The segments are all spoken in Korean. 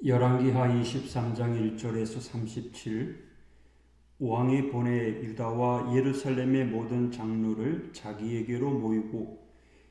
열왕기하 23장 1절에서 37. 왕이 보내 유다와 예루살렘의 모든 장로를 자기에게로 모이고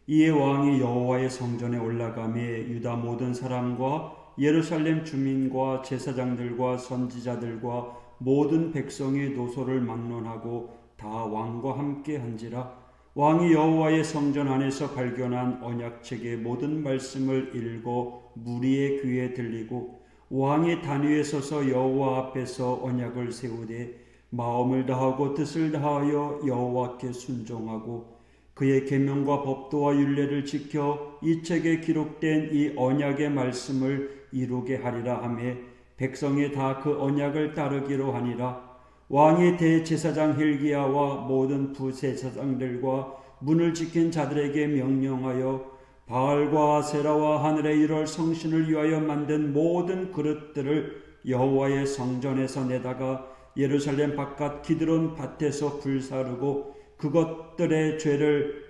이에 왕이 여호와의 성전에 올라가매 유다 모든 사람과 예루살렘 주민과 제사장들과 선지자들과 모든 백성의 노소를 막론하고 다 왕과 함께 한지라. 왕이 여호와의 성전 안에서 발견한 언약책의 모든 말씀을 읽어 무리의 귀에 들리고 왕이 단 위에 서서 여호와 앞에서 언약을 세우되 마음을 다하고 뜻을 다하여 여호와께 순종하고 그의 계명과 법도와 율례를 지켜 이 책에 기록된 이 언약의 말씀을 이루게 하리라 하며 백성이 다 그 언약을 따르기로 하니라. 왕이 대제사장 hil기야와 모든 부제사장들과 문을 지킨 자들에게 명령하여 바알과 아세라와 하늘의 일월 성신을 위하여 만든 모든 그릇들을 여호와의 성전에서 내다가 예루살렘 바깥 기드론 밭에서 불사르고 그것들의 죄를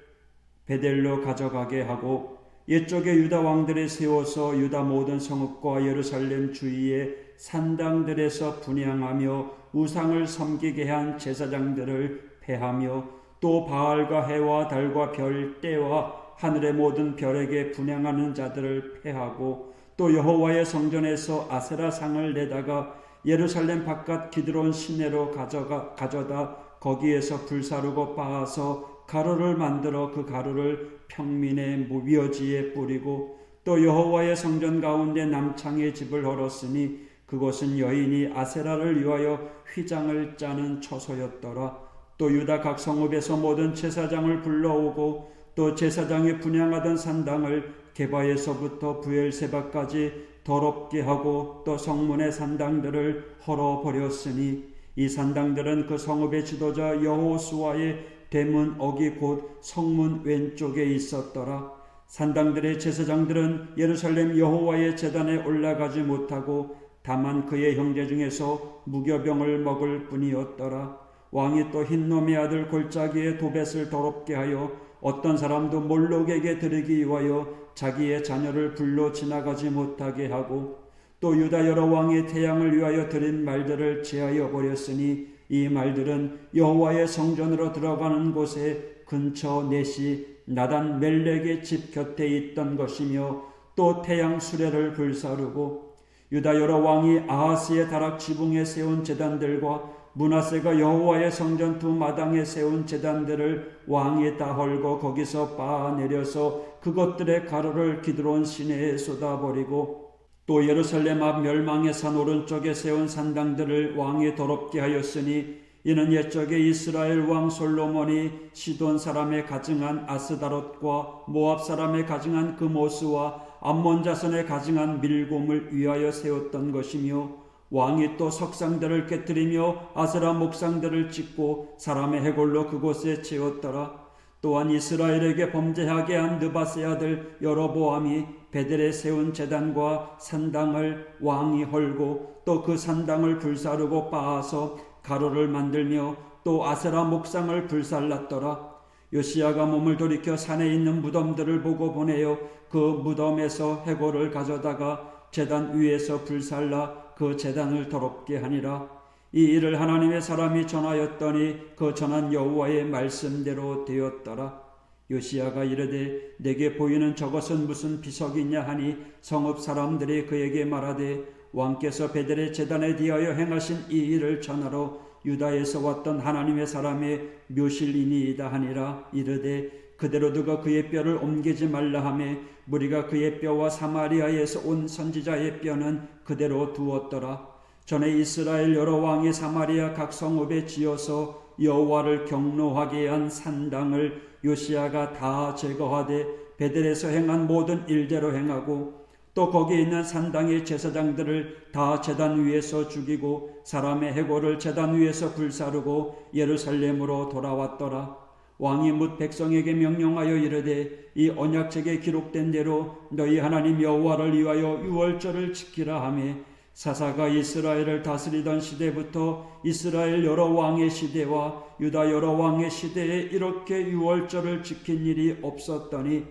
베델로 가져가게 하고 옛적에 유다 왕들이 세워서 유다 모든 성읍과 예루살렘 주위의 산당들에서 분향하며 우상을 섬기게 한 제사장들을 패하며 또 바알과 해와 달과 별 때와 하늘의 모든 별에게 분향하는 자들을 패하고 또 여호와의 성전에서 아세라 상을 내다가 예루살렘 바깥 기드론 시내로 가져다 거기에서 불사르고 빻아서 가루를 만들어 그 가루를 평민의 묘지에 뿌리고 또 여호와의 성전 가운데 남창의 집을 헐었으니 그곳은 여인이 아세라를 위하여 휘장을 짜는 처소였더라. 또 유다 각 성읍에서 모든 제사장을 불러오고 또 제사장이 분향하던 산당을 게바에서부터 부엘세바까지 더럽게 하고 또 성문의 산당들을 헐어버렸으니 이 산당들은 그 성읍의 지도자 여호수아의 대문 어기 곧 성문 왼쪽에 있었더라. 산당들의 제사장들은 예루살렘 여호와의 제단에 올라가지 못하고 다만 그의 형제 중에서 무교병을 먹을 뿐이었더라. 왕이 또 흰놈의 아들 골짜기의 도벳을 더럽게 하여 어떤 사람도 몰록에게 드리기 위하여 자기의 자녀를 불러 지나가지 못하게 하고 또 유다 여러 왕의 태양을 위하여 드린 말들을 제하여 버렸으니 이 말들은 여호와의 성전으로 들어가는 곳에 근처 넷이 나단 멜렉의 집 곁에 있던 것이며 또 태양 수레를 불사르고 유다 여러 왕이 아하스의 다락 지붕에 세운 제단들과 므낫세가 여호와의 성전 두 마당에 세운 제단들을 왕이 다 헐고 거기서 빻아내려서 그것들의 가루를 기드론 시내에 쏟아버리고 또 예루살렘 앞 멸망의 산 오른쪽에 세운 산당들을 왕이 더럽게 하였으니 이는 옛적에 이스라엘 왕 솔로몬이 시돈 사람의 가증한 아스다롯과 모압 사람의 가증한 그모스와 암몬 자손의 가증한 밀곰을 위하여 세웠던 것이며 왕이 또 석상들을 깨뜨리며 아세라 목상들을 찍고 사람의 해골로 그곳에 채웠더라. 또한 이스라엘에게 범죄하게 한 느바세 아들 여로보암이 베델에 세운 제단과 산당을 왕이 헐고 또 그 산당을 불사르고 빻아서 가루를 만들며 또 아세라 목상을 불살랐더라. 요시야가 몸을 돌이켜 산에 있는 무덤들을 보고 보내어 그 무덤에서 해골을 가져다가 제단 위에서 불살라 그 제단을 더럽게 하니라. 이 일을 하나님의 사람이 전하였더니 그 전한 여호와의 말씀대로 되었더라. 요시야가 이르되 내게 보이는 저것은 무슨 비석이냐 하니 성읍 사람들이 그에게 말하되 왕께서 베델의 제단에 대하여 행하신 이 일을 전하러 유다에서 왔던 하나님의 사람의 묘실이니이다 하니라. 이르되 그대로 두고 그의 뼈를 옮기지 말라 하며 무리가 그의 뼈와 사마리아에서 온 선지자의 뼈는 그대로 두었더라. 전에 이스라엘 여러 왕이 사마리아 각 성읍에 지어서 여호와를 경노하게 한 산당을 요시야가 다 제거하되 베델에서 행한 모든 일대로 행하고 또 거기에 있는 산당의 제사장들을 다 제단 위에서 죽이고 사람의 해골을 제단 위에서 불사르고 예루살렘으로 돌아왔더라. 왕이 뭇 백성에게 명령하여 이르되 이 언약책에 기록된 대로 너희 하나님 여호와를 위하여 유월절을 지키라 하며 사사가 이스라엘을 다스리던 시대부터 이스라엘 여러 왕의 시대와 유다 여러 왕의 시대에 이렇게 유월절을 지킨 일이 없었더니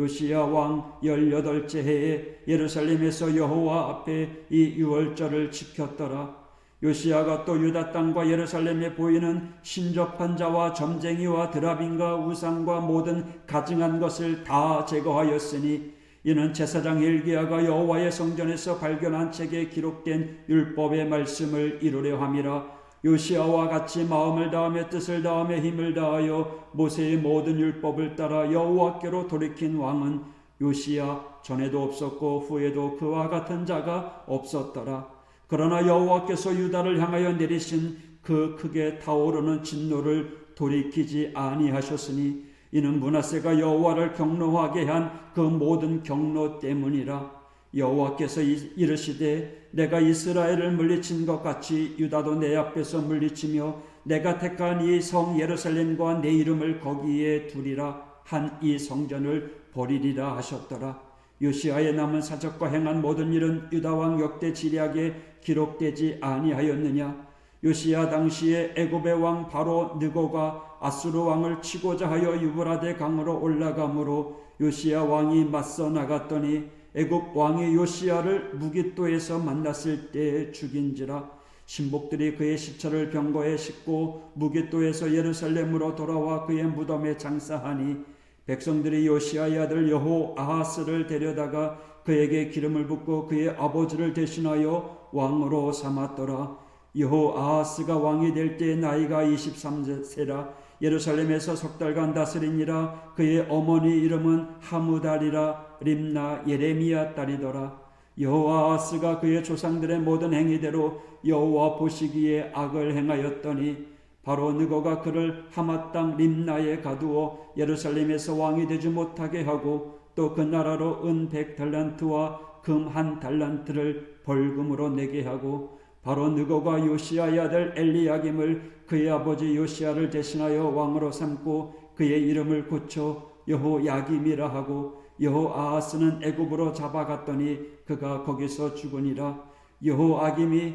요시야 왕 18째 해에 예루살렘에서 여호와 앞에 이 유월절을 지켰더라. 요시야가 또 유다 땅과 예루살렘에 보이는 신접한 자와 점쟁이와 드라빈과 우상과 모든 가증한 것을 다 제거하였으니 이는 제사장 hil기야가 여호와의 성전에서 발견한 책에 기록된 율법의 말씀을 이루려 함이라. 요시야와 같이 마음을 다하며 뜻을 다하며 힘을 다하여 모세의 모든 율법을 따라 여호와께로 돌이킨 왕은 요시야 전에도 없었고 후에도 그와 같은 자가 없었더라. 그러나 여호와께서 유다를 향하여 내리신 그 크게 타오르는 진노를 돌이키지 아니하셨으니 이는 므낫세가 여호와를 경노하게 한 그 모든 경노 때문이라. 여호와께서 이르시되 내가 이스라엘을 물리친 것 같이 유다도 내 앞에서 물리치며 내가 택한 이 성 예루살렘과 내 이름을 거기에 두리라 한 이 성전을 버리리라 하셨더라. 요시야의 남은 사적과 행한 모든 일은 유다 왕 역대 지략에 기록되지 아니하였느냐. 요시야 당시에 애굽의 왕 바로 느고가 아수르 왕을 치고자 하여 유브라데 강으로 올라가므로 요시야 왕이 맞서 나갔더니 애굽 왕이 요시야를 무깃도에서 만났을 때에 죽인지라. 신복들이 그의 시체를 병거에 싣고 무깃도에서 예루살렘으로 돌아와 그의 무덤에 장사하니 백성들이 요시야의 아들 여호아하스를 데려다가 그에게 기름을 붓고 그의 아버지를 대신하여 왕으로 삼았더라. 여호아하스가 왕이 될 때 나이가 23세라. 예루살렘에서 석 달간 다스리니라. 그의 어머니 이름은 하무달이라. 림나 예레미야 딸이더라. 여호아하스가 그의 조상들의 모든 행위대로 여호와 보시기에 악을 행하였더니 바로 느고가 그를 하맛 땅 림나에 가두어 예루살렘에서 왕이 되지 못하게 하고 또 그 나라로 은 100달란트와 금 1달란트를 벌금으로 내게 하고 바로 느고가 요시야의 아들 엘리야김을 그의 아버지 요시야를 대신하여 왕으로 삼고 그의 이름을 고쳐 여호야김이라 하고 여호아하스는 애굽으로 잡아갔더니 그가 거기서 죽으니라. 여호야김이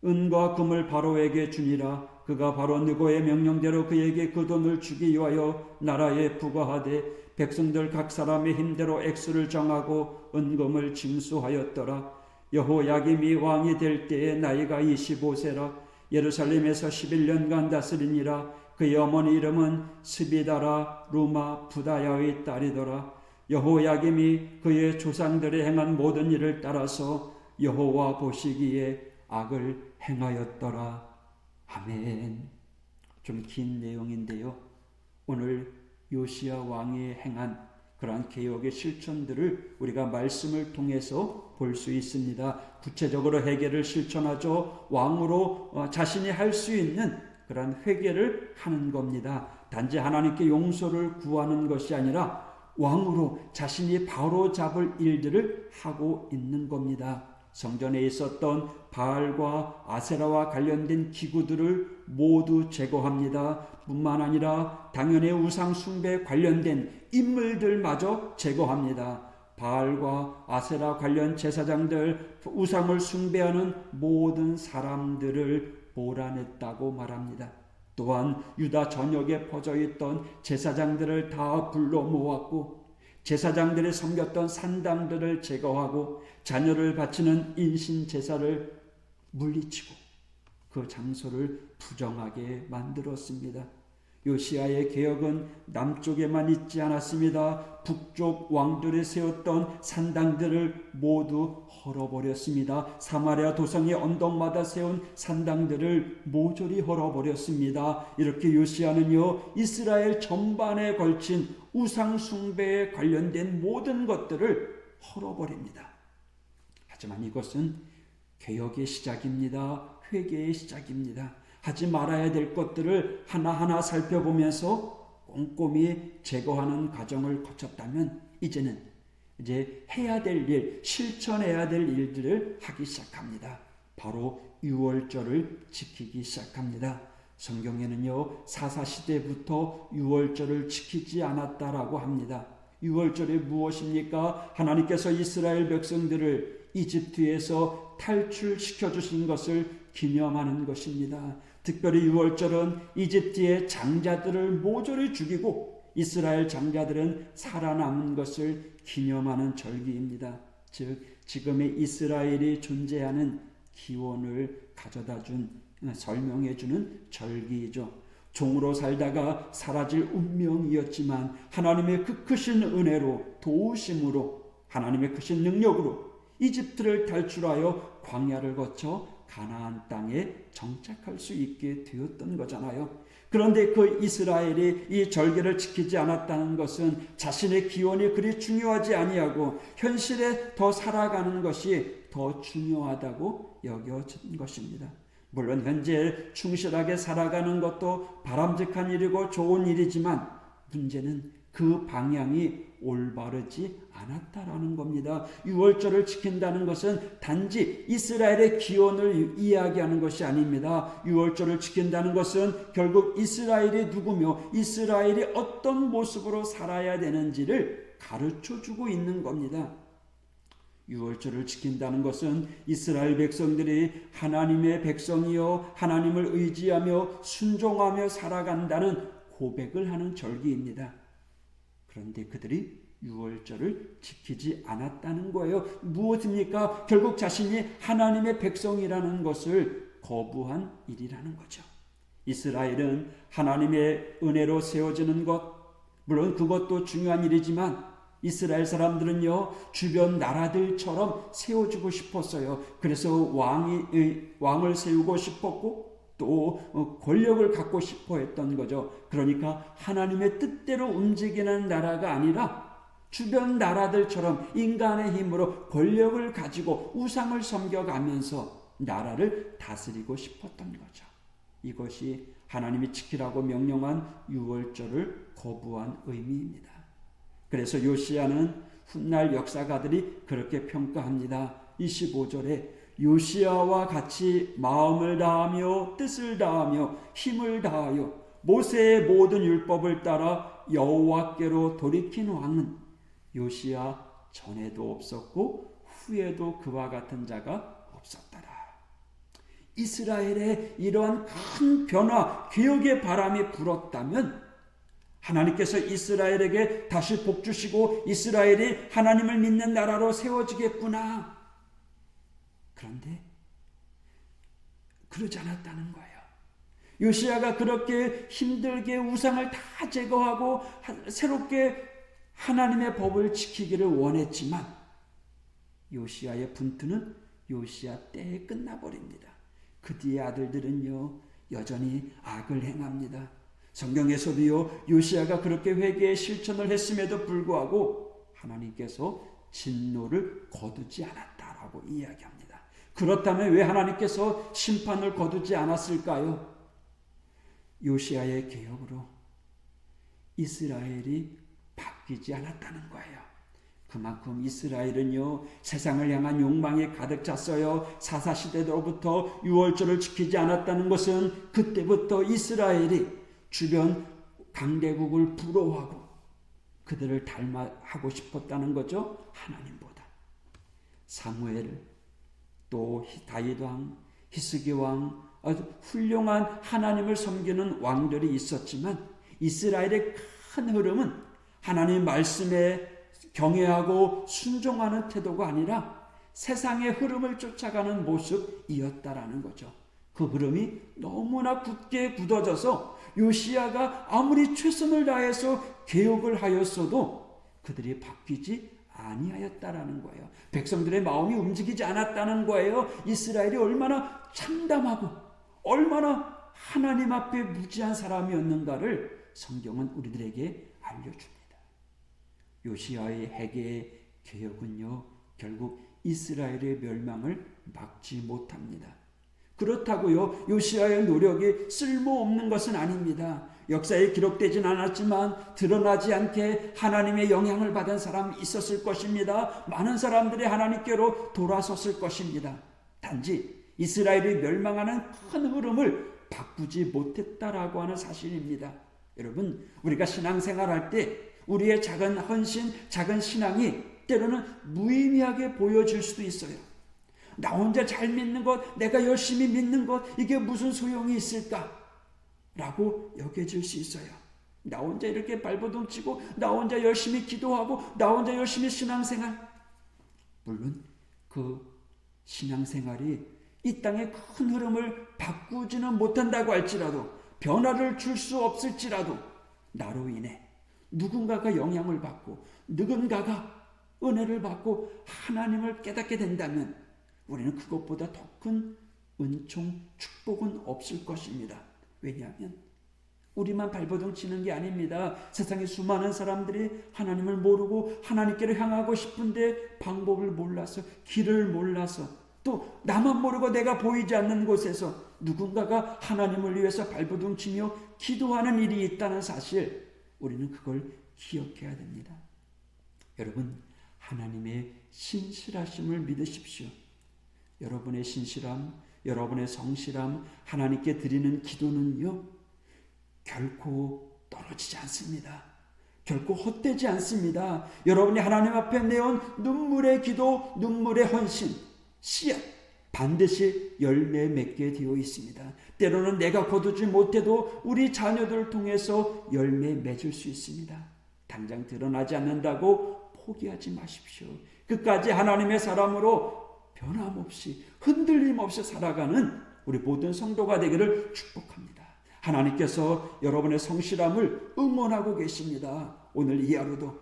은과 금을 바로에게 주니라. 그가 바로 느고의 명령대로 그에게 그 돈을 주기 위하여 나라에 부과하되 백성들 각 사람의 힘대로 액수를 정하고 은금을 징수하였더라. 여호야김이 왕이 될 때에 나이가 25세라. 예루살렘에서 11년간 다스리니라. 그의 어머니 이름은 스비다라 루마 부다야의 딸이더라. 여호야김이 그의 조상들의 행한 모든 일을 따라서 여호와 보시기에 악을 행하였더라. 아멘. 좀 긴 내용인데요. 오늘 요시야 왕이 행한 그러한 개혁의 실천들을 우리가 말씀을 통해서 볼 수 있습니다. 구체적으로 회개를 실천하죠. 왕으로 자신이 할 수 있는 그러한 회개를 하는 겁니다. 단지 하나님께 용서를 구하는 것이 아니라 왕으로 자신이 바로잡을 일들을 하고 있는 겁니다. 성전에 있었던 바알과 아세라와 관련된 기구들을 모두 제거합니다. 뿐만 아니라 당연히 우상 숭배에 관련된 인물들마저 제거합니다. 바알과 아세라 관련 제사장들, 우상을 숭배하는 모든 사람들을 몰아냈다고 말합니다. 또한 유다 전역에 퍼져 있던 제사장들을 다 불러 모았고 제사장들이 섬겼던 산당들을 제거하고 자녀를 바치는 인신 제사를 물리치고 그 장소를 부정하게 만들었습니다. 요시야의 개혁은 남쪽에만 있지 않았습니다. 북쪽 왕들이 세웠던 산당들을 모두 헐어버렸습니다. 사마리아 도성의 언덕마다 세운 산당들을 모조리 헐어버렸습니다. 이렇게 요시야는요, 이스라엘 전반에 걸친 우상 숭배에 관련된 모든 것들을 헐어버립니다. 하지만 이것은 개혁의 시작입니다. 회개의 시작입니다. 하지 말아야 될 것들을 하나하나 살펴보면서 꼼꼼히 제거하는 과정을 거쳤다면 이제 해야 될 일, 실천해야 될 일들을 하기 시작합니다. 바로 유월절을 지키기 시작합니다. 성경에는요, 사사시대부터 유월절을 지키지 않았다라고 합니다. 유월절이 무엇입니까? 하나님께서 이스라엘 백성들을 이집트에서 탈출시켜 주신 것을 기념하는 것입니다. 특별히 유월절은 이집트의 장자들을 모조리 죽이고 이스라엘 장자들은 살아남은 것을 기념하는 절기입니다. 즉 지금의 이스라엘이 존재하는 기원을 가져다준 설명해주는 절기이죠. 종으로 살다가 사라질 운명이었지만 하나님의 그 크신 은혜로 도우심으로 하나님의 크신 능력으로 이집트를 탈출하여 광야를 거쳐 가나안 땅에 정착할 수 있게 되었던 거잖아요. 그런데 그 이스라엘이 이 절기를 지키지 않았다는 것은 자신의 기원이 그리 중요하지 아니하고 현실에 더 살아가는 것이 더 중요하다고 여겨진 것입니다. 물론 현재 충실하게 살아가는 것도 바람직한 일이고 좋은 일이지만 문제는 그 방향이 올바르지 않았다라는 겁니다. 유월절을 지킨다는 것은 단지 이스라엘의 기원을 이야기하는 것이 아닙니다. 유월절을 지킨다는 것은 결국 이스라엘이 누구며 이스라엘이 어떤 모습으로 살아야 되는지를 가르쳐주고 있는 겁니다. 유월절을 지킨다는 것은 이스라엘 백성들이 하나님의 백성이요 하나님을 의지하며 순종하며 살아간다는 고백을 하는 절기입니다. 그런데 그들이 유월절을 지키지 않았다는 거예요. 무엇입니까? 결국 자신이 하나님의 백성이라는 것을 거부한 일이라는 거죠. 이스라엘은 하나님의 은혜로 세워지는 것, 물론 그것도 중요한 일이지만 이스라엘 사람들은요 주변 나라들처럼 세워주고 싶었어요. 그래서 왕을 세우고 싶었고 또 권력을 갖고 싶어 했던 거죠. 그러니까 하나님의 뜻대로 움직이는 나라가 아니라 주변 나라들처럼 인간의 힘으로 권력을 가지고 우상을 섬겨가면서 나라를 다스리고 싶었던 거죠. 이것이 하나님이 지키라고 명령한 유월절을 거부한 의미입니다. 그래서 요시야는 훗날 역사가들이 그렇게 평가합니다. 25절에 요시야와 같이 마음을 다하며 뜻을 다하며 힘을 다하여 모세의 모든 율법을 따라 여호와께로 돌이킨 왕은 요시야 전에도 없었고 후에도 그와 같은 자가 없었더라. 이스라엘에 이러한 큰 변화, 개혁의 바람이 불었다면 하나님께서 이스라엘에게 다시 복 주시고 이스라엘이 하나님을 믿는 나라로 세워지겠구나. 그런데 그러지 않았다는 거예요. 요시야가 그렇게 힘들게 우상을 다 제거하고 새롭게 하나님의 법을 지키기를 원했지만 요시야의 분투는 요시야 때에 끝나버립니다. 그 뒤에 아들들은요 여전히 악을 행합니다. 성경에서도요 요시야가 그렇게 회개의 실천을 했음에도 불구하고 하나님께서 진노를 거두지 않았다라고 이야기합니다. 그렇다면 왜 하나님께서 심판을 거두지 않았을까요? 요시야의 개혁으로 이스라엘이 바뀌지 않았다는 거예요. 그만큼 이스라엘은요 세상을 향한 욕망이 가득 찼어요. 사사시대로부터 유월절을 지키지 않았다는 것은 그때부터 이스라엘이 주변 강대국을 부러워하고 그들을 닮아하고 싶었다는 거죠. 하나님보다. 사무엘, 또 다윗 왕, 히스기 왕, 아주 훌륭한 하나님을 섬기는 왕들이 있었지만 이스라엘의 큰 흐름은 하나님 말씀에 경외하고 순종하는 태도가 아니라 세상의 흐름을 쫓아가는 모습이었다라는 거죠. 그 흐름이 너무나 굳게 굳어져서 요시야가 아무리 최선을 다해서 개혁을 하였어도 그들이 바뀌지 아니하였다라는 거예요. 백성들의 마음이 움직이지 않았다는 거예요. 이스라엘이 얼마나 참담하고 얼마나 하나님 앞에 무지한 사람이었는가를 성경은 우리들에게 알려줍니다. 요시야의 회개의 개혁은요 결국 이스라엘의 멸망을 막지 못합니다. 그렇다고요 요시야의 노력이 쓸모없는 것은 아닙니다. 역사에 기록되진 않았지만 드러나지 않게 하나님의 영향을 받은 사람이 있었을 것입니다. 많은 사람들이 하나님께로 돌아섰을 것입니다. 단지 이스라엘이 멸망하는 큰 흐름을 바꾸지 못했다라고 하는 사실입니다. 여러분 우리가 신앙생활할 때 우리의 작은 헌신, 작은 신앙이 때로는 무의미하게 보여질 수도 있어요. 나 혼자 잘 믿는 것, 내가 열심히 믿는 것, 이게 무슨 소용이 있을까? 라고 여겨질 수 있어요. 나 혼자 이렇게 발버둥 치고 나 혼자 열심히 기도하고 나 혼자 열심히 신앙생활. 물론 그 신앙생활이 이 땅의 큰 흐름을 바꾸지는 못한다고 할지라도, 변화를 줄 수 없을지라도, 나로 인해 누군가가 영향을 받고 누군가가 은혜를 받고 하나님을 깨닫게 된다면 우리는 그것보다 더 큰 은총, 축복은 없을 것입니다. 왜냐하면 우리만 발버둥 치는 게 아닙니다. 세상에 수많은 사람들이 하나님을 모르고 하나님께로 향하고 싶은데 방법을 몰라서, 길을 몰라서, 또 나만 모르고 내가 보이지 않는 곳에서 누군가가 하나님을 위해서 발버둥 치며 기도하는 일이 있다는 사실, 우리는 그걸 기억해야 됩니다. 여러분, 하나님의 신실하심을 믿으십시오. 여러분의 신실함, 여러분의 성실함, 하나님께 드리는 기도는요, 결코 떨어지지 않습니다. 결코 헛되지 않습니다. 여러분이 하나님 앞에 내온 눈물의 기도, 눈물의 헌신, 씨앗, 반드시 열매 맺게 되어 있습니다. 때로는 내가 거두지 못해도 우리 자녀들을 통해서 열매 맺을 수 있습니다. 당장 드러나지 않는다고 포기하지 마십시오. 끝까지 하나님의 사람으로 변함없이 흔들림 없이 살아가는 우리 모든 성도가 되기를 축복합니다. 하나님께서 여러분의 성실함을 응원하고 계십니다. 오늘 이 하루도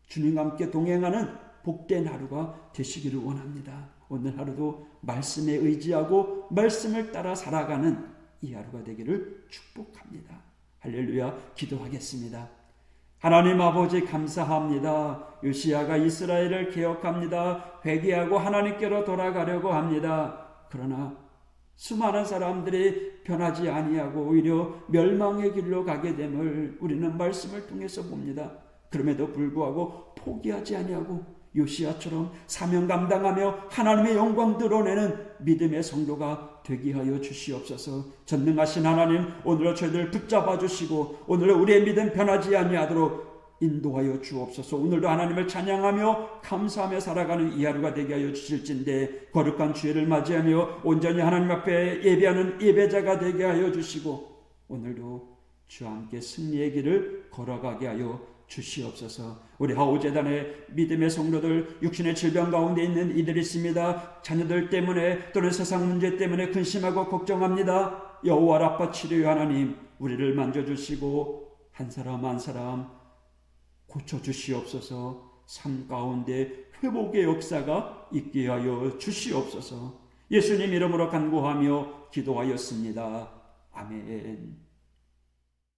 주님과 함께 동행하는 복된 하루가 되시기를 원합니다. 오늘 하루도 말씀에 의지하고 말씀을 따라 살아가는 이 하루가 되기를 축복합니다. 할렐루야. 기도하겠습니다. 하나님 아버지, 감사합니다. 요시야가 이스라엘을 개혁합니다. 회개하고 하나님께로 돌아가려고 합니다. 그러나 수많은 사람들이 변하지 아니하고 오히려 멸망의 길로 가게 됨을 우리는 말씀을 통해서 봅니다. 그럼에도 불구하고 포기하지 아니하고 요시야처럼 사명 감당하며 하나님의 영광 드러내는 믿음의 성도가 되게 하여 주시옵소서. 전능하신 하나님, 오늘 저희들 붙잡아 주시고 오늘 우리의 믿음 변하지 아니하도록 인도하여 주옵소서. 오늘도 하나님을 찬양하며 감사하며 살아가는 이 하루가 되게 하여 주실진데, 거룩한 주일을 맞이하며 온전히 하나님 앞에 예배하는 예배자가 되게 하여 주시고 오늘도 주와 함께 승리의 길을 걸어가게 하여 주시옵소서. 우리 하오재단의 믿음의 성도들, 육신의 질병 가운데 있는 이들이 있습니다. 자녀들 때문에 또는 세상 문제 때문에 근심하고 걱정합니다. 여호와 라파 치료의 하나님, 우리를 만져주시고 한 사람 한 사람 고쳐주시옵소서. 삶 가운데 회복의 역사가 있게 하여 주시옵소서. 예수님 이름으로 간구하며 기도하였습니다. 아멘.